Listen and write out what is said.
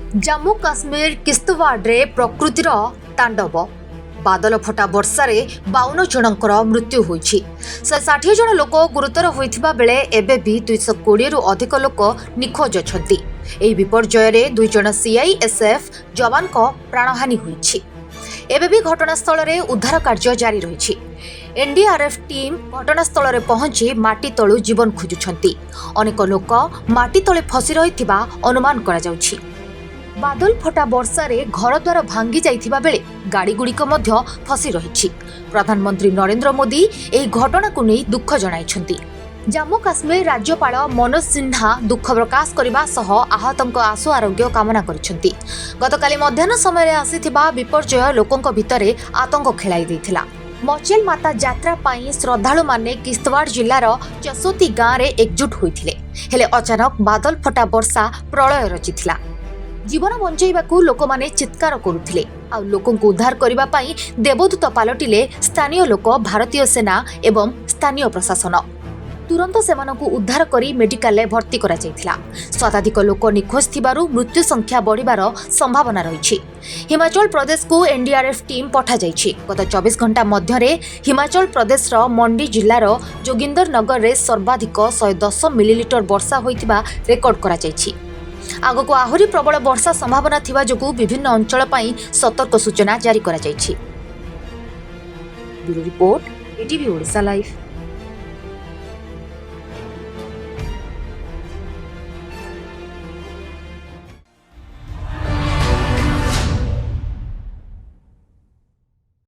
जम्मू काश्मीर किश्तवाड़ प्रकृतिर तांडव बादल फटा वर्षार 52 जनकर मृत्यु होइछि। 160 जन लोक गुरुतर होइथिबा बेले एबे भी 220 रु अधिक लोक निखोज अछंती। एही विपर्जय रे 2 जन सीआईएसएफ जवान को प्राणहानि होइछि। एबे भी घटनास्थल रे उद्धार कार्य जारी रहिछि। एनडीआरएफ टीम घटनास्थल रे पहुंची माटी तळु जीवन खोजुछंती। अनेक लोक माटी तळे फसी रहिथिबा अनुमान करा जाउछि। बादल फटा वर्षार घरद्वार भांगी जाइथिबा बेले गाड़ी गुड़िक मध्य फसी रहिछि। प्रधानमंत्री नरेंद्र मोदी एही घटना को नहीं दुख जणाइछंती। जम्मू काश्मीर राज्यपाल मनोज सिन्हा दुख प्रकाश करबा सह आहतंक आशु आरोग्य कामना करिछंती। गतकाली मध्याह्न समय आसीथिबा विपर्जय लोकंक भितरे आतंक खेलाई दैथिला। मचेल माता यात्रा पाई श्रद्धालु माने किश्तवाड़ जिल्लार चसोती गाँव रे एकजुट होइथिले। हेले अचानक बादल फटा वर्षा प्रलय रचिथिला। जीवन बंचाइबाकू लोक माने चित्कार करुथिले। आ लोकंकू उद्धार करिबा पाई देवदूत पालटिले स्थानीय लोक, भारतीय सेना एवं स्थानीय प्रशासन। तुरंत सेमानकू उद्धार करी मेडिकल भर्ती करा जायथिला। शताधिक लोक निखोज थिबारु मृत्यु संख्या बढ़िबार संभावना रहिछि। हिमाचल प्रदेश को एनडीआरएफ टीम पठा जायछि। गत 24 घंटा मध्यरे हिमाचल प्रदेश रो मंडी जिल्लार जोगिंदर नगर रे सर्वाधिक 110 मिलीलीटर वर्षा होइतिबा रेकॉर्ड करा जायछि। आगको आहुरी प्रबल वर्षा संभावना थिबा जोगु विभिन्न अंचल पई सतर्क सूचना जारी करा जायछि। Bureau report, ATV Odisha live.